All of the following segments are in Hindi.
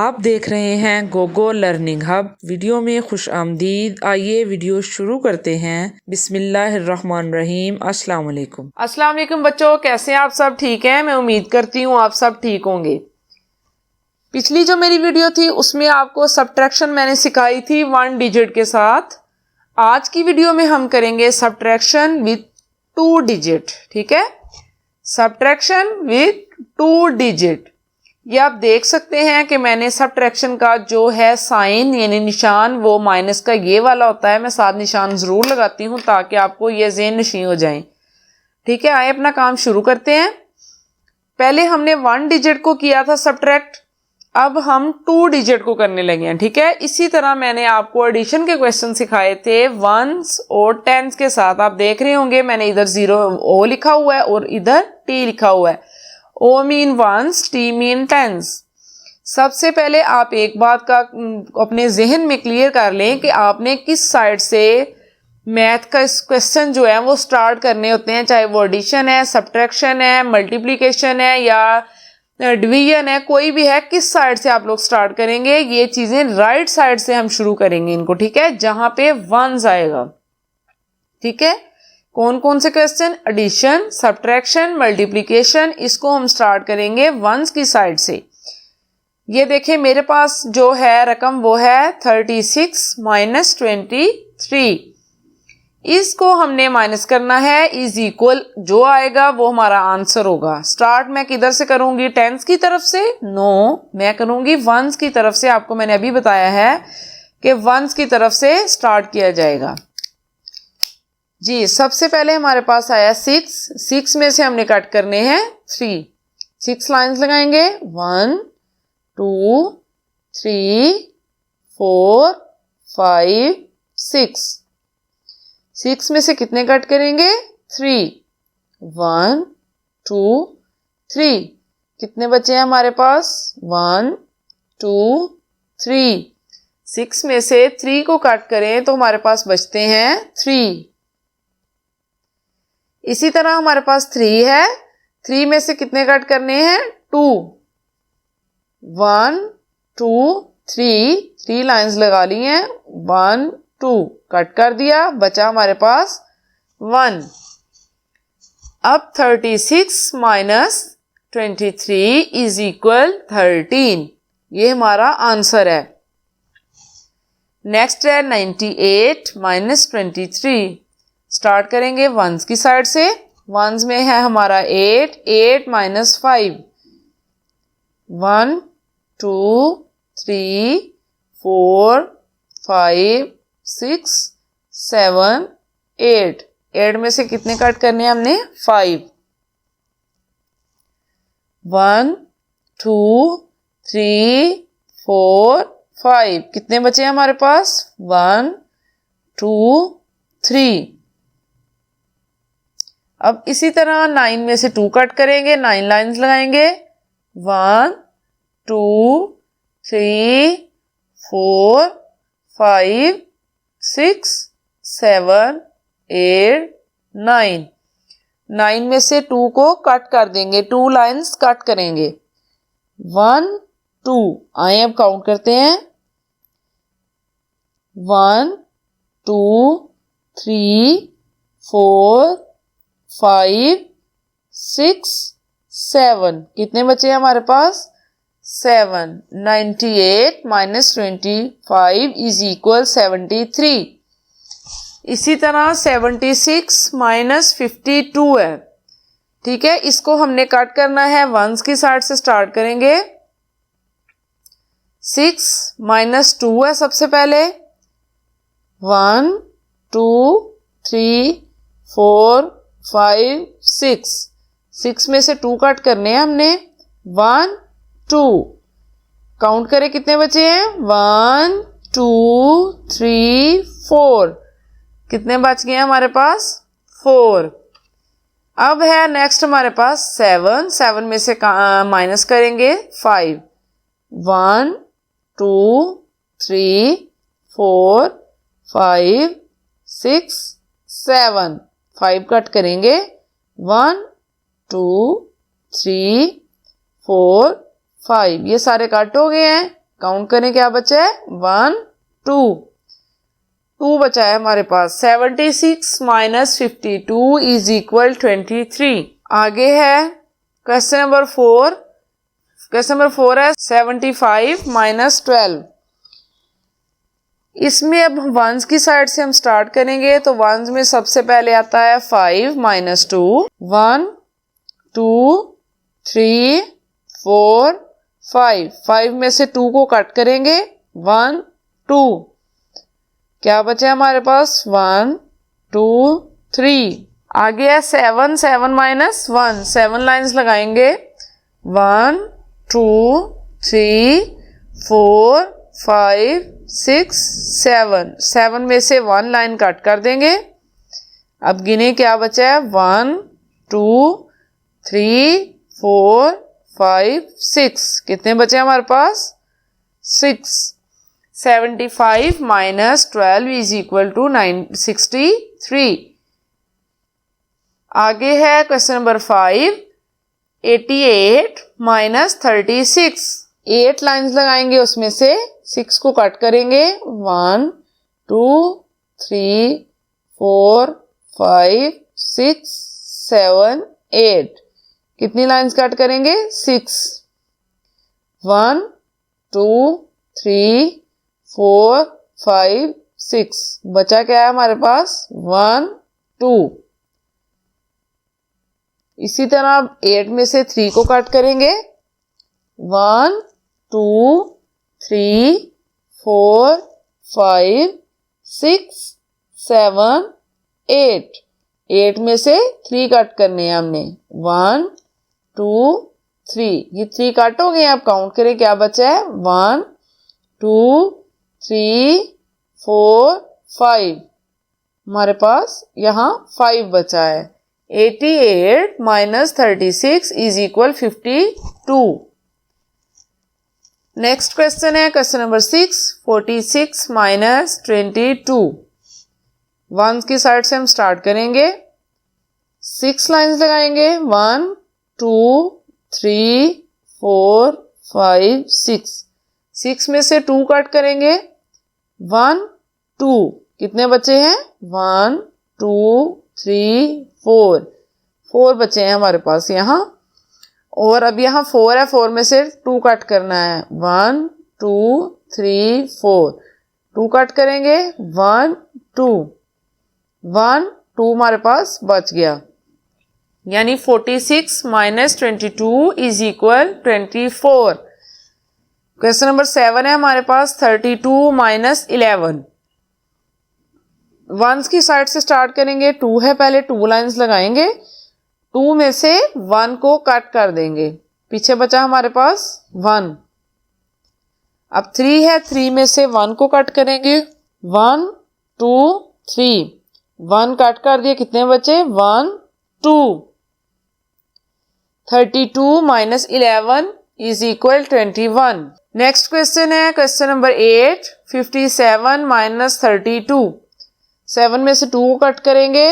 आप देख रहे हैं गोगो लर्निंग हब। वीडियो में खुश आमदीद। आइए वीडियो शुरू करते हैं। बिस्मिल्लाहिर्रहमानिर्रहीम। अस्सलाम वालेकुम बच्चों, कैसे हैं आप सब? ठीक हैं? मैं उम्मीद करती हूँ आप सब ठीक होंगे। पिछली जो मेरी वीडियो थी उसमें आपको सब्ट्रैक्शन मैंने सिखाई थी 1 डिजिट के साथ। आज की वीडियो में हम करेंगे सब्ट्रैक्शन विद 2 डिजिट। ठीक है, सब्ट्रैक्शन विद 2 डिजिट। ये आप देख सकते हैं कि मैंने सब्ट्रैक्शन का जो है साइन यानी निशान वो माइनस का ये वाला होता है। मैं साथ निशान जरूर लगाती हूँ ताकि आपको ये ज़हन नशीं हो जाए। ठीक है, आइए अपना काम शुरू करते हैं। पहले हमने 1 डिजिट को किया था सब्ट्रैक्ट, अब हम 2 डिजिट को करने लगे हैं। ठीक है, इसी तरह मैंने आपको एडिशन के क्वेश्चन सिखाए थे 1s और 10s के साथ। आप देख रहे होंगे मैंने इधर 0 ओ लिखा हुआ है और इधर टी लिखा हुआ है। O mean 1s, T mean 10s। सबसे पहले आप एक बात का अपने जहन में क्लियर कर लें कि आपने किस साइड से मैथ का इस क्वेश्चन जो है वो स्टार्ट करने होते हैं, चाहे वो एडिशन है, सब्ट्रैक्शन है, मल्टीप्लिकेशन है या डिवीजन है, कोई भी है, किस साइड से आप लोग स्टार्ट करेंगे। ये चीजें राइट साइड से हम शुरू करेंगे इनको। ठीक है, जहां पे 1s आएगा। ठीक है, कौन कौन से क्वेश्चन? एडिशन, सब्ट्रैक्शन, मल्टीप्लिकेशन, इसको हम स्टार्ट करेंगे 1s की साइड से। ये देखें मेरे पास जो है रकम वो है 36 माइनस 23। इसको हमने माइनस करना है, इज इक्वल जो आएगा वो हमारा आंसर होगा। स्टार्ट मैं किधर से करूंगी? 10s की तरफ से? नो, मैं करूंगी 1s की तरफ से। आपको मैंने अभी बताया है कि 1s की तरफ से स्टार्ट किया जाएगा। जी, सबसे पहले हमारे पास आया 6 में से हमने कट करने हैं 3। 6 लाइंस लगाएंगे, 1 2 3 4 5 6। 6 में से कितने कट करेंगे? 3। 1 2 3। कितने बचे हैं हमारे पास? 1 2 3। 6 में से 3 को कट करें तो हमारे पास बचते हैं 3। इसी तरह हमारे पास 3 है, 3 में से कितने कट करने हैं? 2। 1 2 3 लाइंस लगा ली हैं, 1 2 कट कर दिया, बचा हमारे पास 1। अब 36 माइनस 23 इज इक्वल 13। ये हमारा आंसर है। नेक्स्ट है 98 माइनस 23। स्टार्ट करेंगे 1s की साइड से। 1s में है हमारा 8 माइनस 5। 1 2 3 4 5 6 7 8। 8 में से कितने कट करने हैं हमने? 5। 1 2 3 4 5। कितने बचे हैं हमारे पास? 1 2 3। अब इसी तरह 9 में से 2 कट करेंगे, 9 लाइंस लगाएंगे, 1 2 3 4 5 6 7 8 9। 9 में से 2 को कट कर देंगे, 2 लाइंस कट करेंगे। 1 2। आए अब काउंट करते हैं। 1 2 3 4 5 6 7। कितने बचे हैं हमारे पास? 7। 98 माइनस 25 इज इक्वल 73। इसी तरह 76 माइनस 52 है। ठीक है, इसको हमने कट करना है, 1s की साइड से स्टार्ट करेंगे। 6 माइनस 2 है सबसे पहले, 1 2 3 4 5 6। 6 में से 2 कट करने हैं हमने, 1 2। काउंट करें कितने बचे हैं? 1 2 3 4। कितने बच गए हैं हमारे पास? 4। अब है नेक्स्ट हमारे पास 7 में से माइनस करेंगे 5। 1 2 3 4 5 6 7। 5 कट करेंगे, 1 2 3 4 5। ये सारे कट हो गए हैं। काउंट करें क्या बचा है, 1 2 2 बचा है हमारे पास। 76 माइनस 52 इज इक्वल 23। आगे है क्वेश्चन नंबर 4। क्वेश्चन नंबर 4 है 75 माइनस 12। इसमें अब वंस की साइड से हम स्टार्ट करेंगे तो वंस में सबसे पहले आता है 5 माइनस 2, 1 2 3 4 5। 5 में से 2 को कट करेंगे, 1 2, क्या बचा हमारे पास, 1 2 3। आगे है 7, 7 माइनस 1, 7 लाइन्स लगाएंगे, 1 2 3 4 5 6 7। 7 में से 1 लाइन कट कर देंगे। अब गिने क्या बचा है, 1 2 3 4 5 6। कितने बचे हमारे पास, 6। 75 माइनस 12 इज इक्वल टू 63। आगे है क्वेश्चन नंबर 5, 88 माइनस 36। 8 लाइन्स लगाएंगे, उसमें से 6 को कट करेंगे, 1 2 3 4 5 6 7 8। कितनी लाइन्स कट करेंगे, 6। 1 2 3 4 5 6। बचा क्या है हमारे पास, 1 2। इसी तरह 8 में से 3 को कट करेंगे, 1 2 3 4 5 6 7 8। 8 में से 3 कट करने हैं हमने, 1 2 3। ये 3 कट हो गए। आप काउंट करें क्या बचा है, 1 2 3 4 5। हमारे पास यहाँ 5 बचा है। 88 minus 36 is equal 52। Next question है क्वेश्चन नंबर 6, 46 माइनस 22। वंस की साइड से हम स्टार्ट करेंगे, 6 लाइन्स लगाएंगे, 1 2 3 4 5 6। 6 में से 2 कट करेंगे, 1 2। कितने बचे हैं, 1 2 3 4। 4 बचे हैं हमारे पास यहाँ। और अब यहाँ 4 है, 4 में से 2 कट करना है, 1 2 3 4। 2 कट करेंगे, 1 2 1 2 हमारे पास बच गया। यानी 46 minus 22 is equal 24। Question number 7 है हमारे पास 32 माइनस 11। वंस की साइड से स्टार्ट करेंगे, 2 है, पहले 2 लाइन्स लगाएंगे, 2 में से 1 को कट कर देंगे, पीछे बचा हमारे पास 1। अब 3 है, 3 में से 1 को कट करेंगे, 1 2 3। 1 कट कर दिए, कितने बचे, 1 2। 32 minus 11 is equal 21। Next question है क्वेश्चन नंबर 8, 57 माइनस 32। 7 में से 2 को कट करेंगे,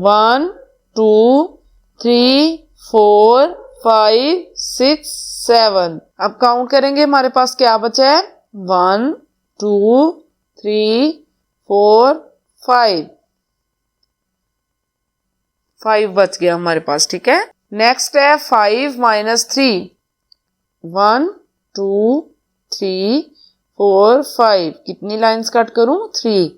1 2 3 4 5 6 7। अब काउंट करेंगे, हमारे पास क्या बचा है, 1 2 3 4 5। 5 बच गया हमारे पास, ठीक है। नेक्स्ट है 5 माइनस 3। 1 2 3 4 5। कितनी लाइन्स कट करूं, 3।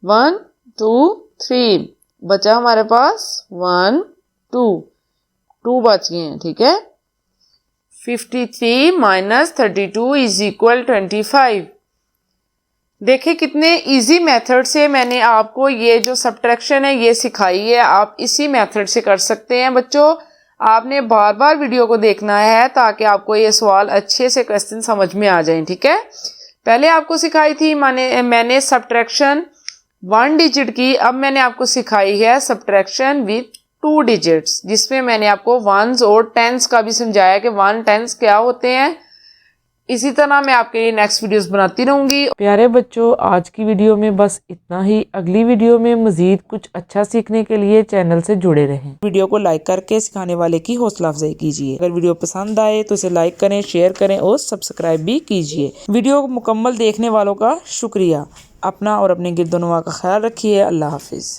1 2 3। बचा हमारे पास 1 2। 2 बच गए हैं, ठीक है। 53 माइनस 32 इज इक्वल 25। देखिए कितने इजी मेथड से मैंने आपको ये जो सब्ट्रैक्शन है ये सिखाई है। आप इसी मेथड से कर सकते हैं बच्चों। आपने बार बार वीडियो को देखना है ताकि आपको ये सवाल अच्छे से क्वेश्चन समझ में आ जाए, ठीक है। पहले आपको सिखाई थी मैंने सब्ट्रैक्शन 1 डिजिट की। अब मैंने आपको सिखाई है सब्ट्रैक्शन विथ 2 डिजिट्स, जिसमें मैंने आपको वंस और टेंस का भी समझाया कि 1 10 क्या होते हैं। इसी तरह मैं आपके लिए नेक्स्ट वीडियोस बनाती रहूंगी। प्यारे बच्चों, आज की वीडियो में बस इतना ही। अगली वीडियो में मजीद कुछ अच्छा सीखने के लिए चैनल से जुड़े रहें। वीडियो को लाइक करके सिखाने वाले की हौसला अफजाई कीजिए। अगर वीडियो पसंद आए तो इसे लाइक करें, शेयर करें और सब्सक्राइब भी कीजिए। वीडियो को मुकम्मल देखने वालों का शुक्रिया। अपना और अपने गिरदोनवा का ख्याल रखिए। अल्लाह हाफिज।